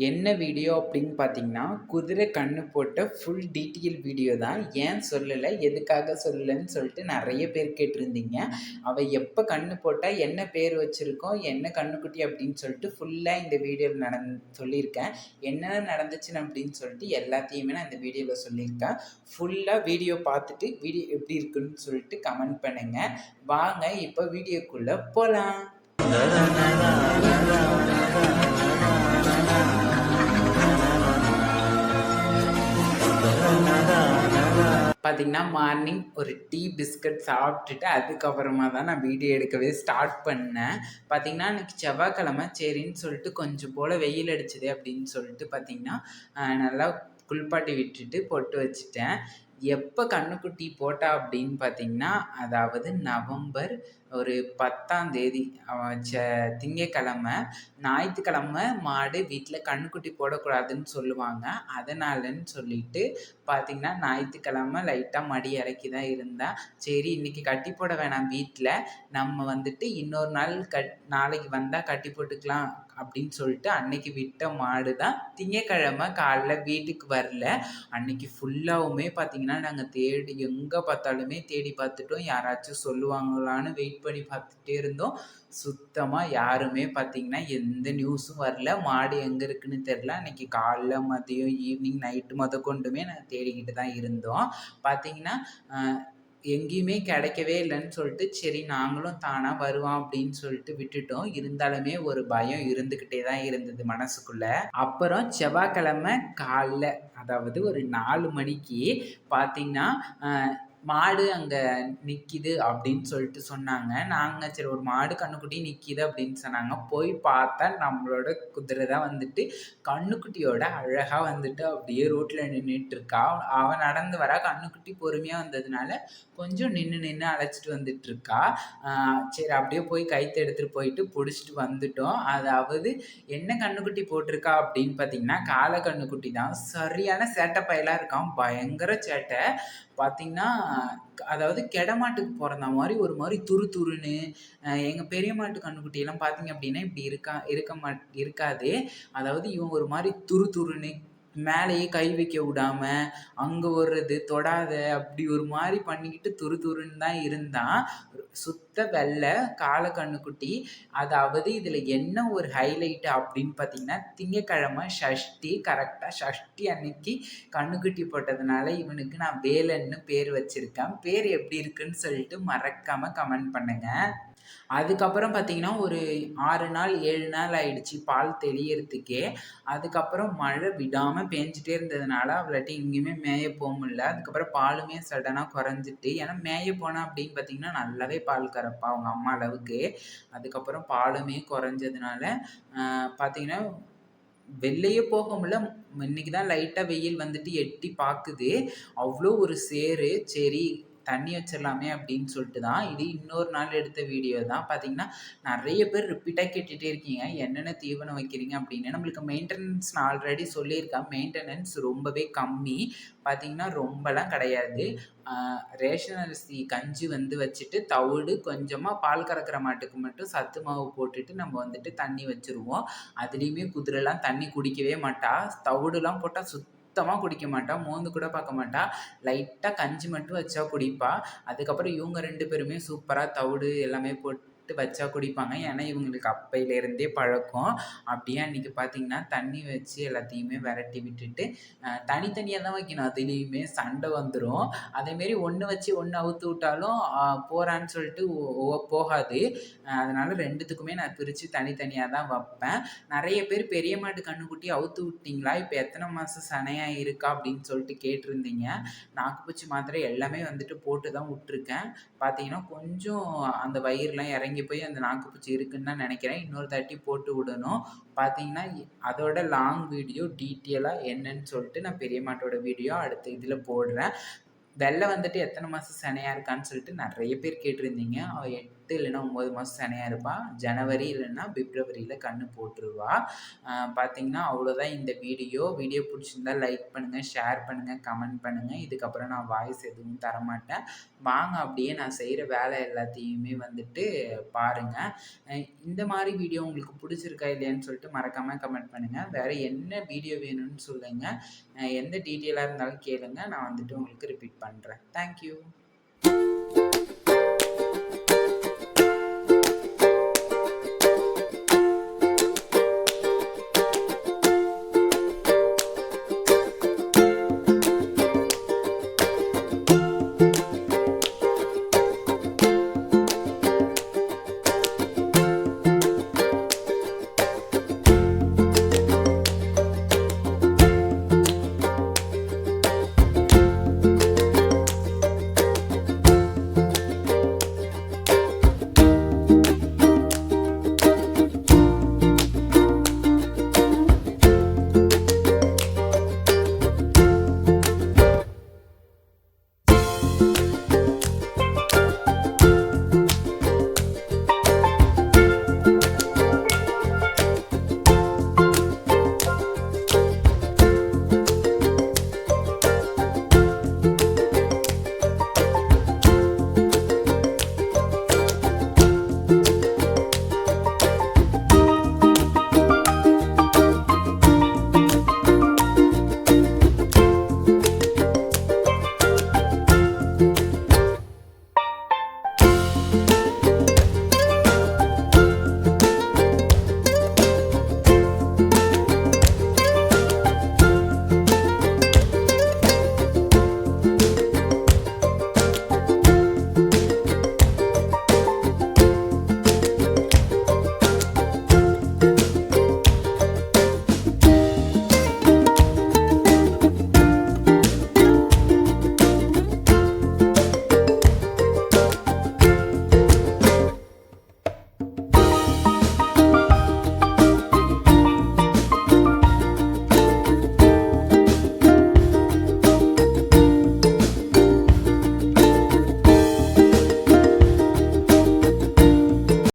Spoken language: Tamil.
என்ன வீடியோ அப்படின்னு பார்த்தீங்கன்னா, குதிரை கண்ணு போட்ட ஃபுல் டீட்டெயில் வீடியோ தான். ஏன் சொல்லல? எதுக்காக சொல்லலன்னு சொல்லிட்டு நெறைய பேர் கேட்டிருந்தீங்க. அவ எப்ப கண்ணு போட்டா? என்ன பேர் வச்சிருக்கோம்? என்ன கன்னுக்குட்டி அப்படின்னு சொல்லிட்டு ஃபுல்லா இந்த வீடியோல சொல்லியிருக்கேன். என்னென்ன நடந்துச்சுன்னு அப்படின்னு சொல்லிட்டு எல்லாத்தையுமே நான் இந்த வீடியோல சொல்லியிருக்கேன். ஃபுல்லா வீடியோ பார்த்துட்டு, வீடியோ எப்படி இருக்குன்னு சொல்லிட்டு கமெண்ட் பண்ணுங்க. வாங்க இப்ப வீடியோக்குள்ள போலாம். பார்த்தீங்கன்னா, மார்னிங் ஒரு டீ, பிஸ்கட் சாப்பிட்டுட்டு அதுக்கப்புறமா தான் நான் வீடியோ எடுக்கவே ஸ்டார்ட் பண்ணேன். பார்த்தீங்கன்னா, அன்னைக்கு செவ்வாய்க்கிழமை சரின்னு சொல்லிட்டு கொஞ்சம் போல வெயில் அடிச்சது அப்படின்னு சொல்லிட்டு பார்த்தீங்கன்னா, நல்லா குளிப்பாட்டி விட்டுட்டு பொட்டு வச்சுட்டேன். எப்போ கன்னுக்குட்டி போட்டா அப்படின்னு பார்த்தீங்கன்னா, அதாவது நவம்பர் ஒரு 10ஆம் தேதி திங்கட்கிழமை, ஞாயித்துக்கிழமை மாடு வீட்ல கன்னுக்குட்டி போடக்கூடாதுன்னு சொல்லுவாங்க. அதனாலன்னு சொல்லிட்டு பார்த்தீங்கன்னா, ஞாயித்துக்கிழமை லைட்டா மடி இறக்கி தான் இருந்தா. சரி இன்னைக்கு கட்டி போட வேணாம் வீட்ல. நம்ம வந்துட்டு இன்னொரு நாள் நாளைக்கு வந்தா கட்டி போட்டுக்கலாம் அப்படின்னு சொல்லிட்டு அன்னைக்கு விட்ட மாடு தான் திங்கட்கிழமை காலைல வீட்டுக்கு வரல. அன்னைக்கு ஃபுல்லாவுமே பார்த்தீங்கன்னா, நாங்க தேடி எங்க பார்த்தாலுமே தேடி பார்த்துட்டோம். யாராச்சும் சொல்லுவாங்களான்னு வெயிட் பண்ணி பார்த்துட்டே இருந்தோம். சுத்தமா யாருமே பார்த்தீங்கன்னா, எந்த நியூஸும் வரல. மாடு எங்க இருக்குன்னு தெரியல. அன்னைக்கு காலைல, மதியம், ஈவினிங், நைட்டு மொதற்கொண்டுமே நாங்க தேடிக்கிட்டு தான் இருந்தோம். பார்த்தீங்கன்னா, அ எங்கேயுமே கிடைக்கவே இல்லன்னு சொல்லிட்டு, சரி நாங்களும் தானா வருவான் அப்படின்னு சொல்லிட்டு விட்டுட்டோம். இருந்தாலுமே ஒரு பயம் இருந்துகிட்டே தான் இருந்தது மனசுக்குள்ள. அப்புறம் செவ்வாய்க்கிழமை காலைல, அதாவது ஒரு 4 மணிக்கு பார்த்தீங்கன்னா, அ மாடு அங்க நிக்கிது அப்படின்னு சொல்லிட்டு சொன்னாங்க. நாங்க சரி ஒரு மாடு கன்னுக்குட்டி நிக்கிது அப்படின்னு சொன்னாங்க. போய் பார்த்தா நம்மளோட குதிரை தான் வந்துட்டு கன்னுக்குட்டியோட அழகா வந்துட்டு அப்படியே ரோட்ல நின்னுட்டுருக்கா. அவ நடந்து வரா. கன்னுக்குட்டி பொறுமையா வந்ததுனால கொஞ்சம் நின்னு அழைச்சிட்டு வந்துட்டுருக்கா. சரி அப்படியே போய் கயித்த எடுத்துட்டு போயிட்டு புடிச்சிட்டு வந்துட்டோம். அதாவது என்ன கன்னுக்குட்டி போட்டிருக்கா அப்படின்னு பார்த்தீங்கன்னா, காளை கன்னுக்குட்டி தான். சரியான சேட்டை பயலா இருக்கான். பயங்கர சேட்டை. பார்த்தீங்கன்னா, அதாவது கெட மாட்டுக்கு பொறந்தா மாரி ஒரு மாரி துருதுருன்னு, எங்க பெரிய மாட்டு கன்னுக்குட்டியெல்லாம் பார்த்தீங்க அப்படின்னா, இப்படி இருக்காது. அதாவது இவன் ஒரு மாரி துருதுருன்னு, மேலேயே கை வைக்க விடாம, அங்க வர்றது, தொடாத அப்படி ஒரு மாரி பண்ணிக்கிட்டு துருதுருன்னு தான் இருந்தான். சுத்த வெள்ளை காளை கன்னுக்குட்டி. அதாவது இதில என்ன ஒரு ஹைலைட் அப்படின்னு பார்த்தீங்கன்னா, திங்கட்கிழமை சஷ்டி. கரெக்ட்டா சஷ்டி அன்னைக்கு கன்னுக்குட்டி போட்டதுனால இவனுக்கு நான் வேலன்னு பேர் வச்சிருக்கேன். பேர் எப்படி இருக்குன்னு சொல்லிட்டு மறக்காம கமெண்ட் பண்ணுங்க. அதுக்கப்புறம் பார்த்தீங்கன்னா, ஒரு 6 நாள், 7 நாள் ஆயிடுச்சு பால் தெளியறதுக்கே. அதுக்கப்புறம் மழை விடாம பேஞ்சுட்டே இருந்ததுனால, அவளாட்டி எங்கேயுமே மேய முடியல. அதுக்கப்புறம் பாலுமே சடனா குறைஞ்சிட்டு. ஏன்னா மேய போனா அப்படின்னு பார்த்தீங்கன்னா, நல்லாவே பால் கறப்பா அவங்க அம்மா அளவுக்கு. அதுக்கப்புறம் பாலுமே குறைஞ்சதுனால, பார்த்தீங்கன்னா, வெளிலயே போக முடியல. இன்னைக்கு தான் லைட்டா வெயில் வந்துட்டு எட்டி பாக்குது. அவ்ளோ ஒரு சேறு. சரி தண்ணி வச்சிடலாமே அப்படின்னு சொல்லிட்டு தான். இது இன்னொரு நாள் எடுத்த வீடியோ தான். பார்த்தீங்கன்னா, நெறைய பேர் ரிப்பீட்டா கேட்டுட்டே இருக்கீங்க. என்னென்ன தீவனம் வைக்கிறீங்க அப்படின்னு. நம்மளுக்கு மெயின்டனன்ஸ் நான் ஆல்ரெடி சொல்லியிருக்கேன். மெயின்டனன்ஸ் ரொம்பவே கம்மி. பார்த்தீங்கன்னா, ரொம்பலாம் கிடையாது. ரேஷன் அரிசி கஞ்சி வச்சுட்டு, தவிடு கொஞ்சமா பால் கறக்கிற மாட்டுக்கு மட்டும் சத்து மாவு போட்டுட்டு நம்ம வந்துட்டு தண்ணி வச்சுருவோம். அதுலயுமே குதிரைலாம் தண்ணி குடிக்கவே மாட்டா. தவிடுலாம் போட்டா சுத்தமா குடிக்க மாட்டா. மோந்து கூட பார்க்க மாட்டா. லைட்டா கஞ்சி மட்டும் வச்சா குடிப்பா. அதுக்கப்புறம் இவங்க 2 பேருமே சூப்பரா தவிடு எல்லாமே போட்டு வச்சா குடிப்பாங்க. ஏன்னா, இவங்களுக்கு அப்பையிலேருந்தே பழக்கம். அப்படியே அன்னைக்கு பார்த்தீங்கன்னா, தண்ணி வச்சு எல்லாத்தையுமே வெரட்டி விட்டுட்டு, தனித்தனியா தான் வைக்கணும். அதுலயுமே சண்டை வந்துரும். அதேமாரி ஒண்ணு வச்சு ஒண்ணு அவுத்து விட்டாலும், போறான்னு சொல்லிட்டு போகாது. அதனால 2த்துக்குமே நான் பிரிச்சு தனித்தனியா தான் வப்பேன். நெறைய பேர் பெரிய மாட்டு கன்னுக்குட்டி அவுத்து விட்டீங்களா? இப்ப எத்தன மாசம் சனையா இருக்கா? அப்படின்னு சொல்லிட்டு கேட்டிருந்தீங்க. நாக்குப்பூச்சி மாத்திரை எல்லாமே வந்துட்டு போட்டு தான் விட்டுருக்கேன். பார்த்தீங்கன்னா, கொஞ்சம் அந்த வயிறுலாம் இறங்கி போய் அந்த நாக்குப்பூச்சி இருக்குன்னு தான் நெனைக்கிறேன். இன்னொரு தாட்டி போட்டு விடணும். பார்த்தீங்கன்னா, அதோட லாங் வீடியோ டீட்டெயிலா என்னன்னு சொல்லிட்டு நான் பெரிய மாட்டோட வீடியோ அடுத்த இதில போடுறேன். வந்துட்டு எத்தன மாசம் சினையா இருக்கான்னு சொல்லிட்டு நெறைய பேர் கேட்டிருந்தீங்க. அவ 8 இல்லைன்னா 9 மாதம் சினையாக இருப்பாள். ஜனவரி இல்லைன்னா பிப்ரவரியில் கன்று போட்டுருவா. பார்த்தீங்கன்னா அவ்வளோதான் இந்த வீடியோ. வீடியோ பிடிச்சிருந்தா லைக் பண்ணுங்கள், ஷேர் பண்ணுங்கள், கமெண்ட் பண்ணுங்கள். இதுக்கப்புறம் நான் வாய்ஸ் எதுவும் தரமாட்டேன். வாங்க அப்படியே நான் செய்கிற வேலை எல்லாத்தையுமே வந்துட்டு பாருங்கள். இந்த மாதிரி வீடியோ உங்களுக்கு பிடிச்சிருக்கா இல்லையான்னு சொல்லிட்டு மறக்காமல் கமெண்ட் பண்ணுங்கள். வேறு என்ன வீடியோ வேணும்னு சொல்லுங்கள். எந்த டீட்டெயிலாக இருந்தாலும் கேளுங்க. நான் வந்துட்டு உங்களுக்கு ரிப்பீட் பண்ணுறேன். தேங்க்யூ.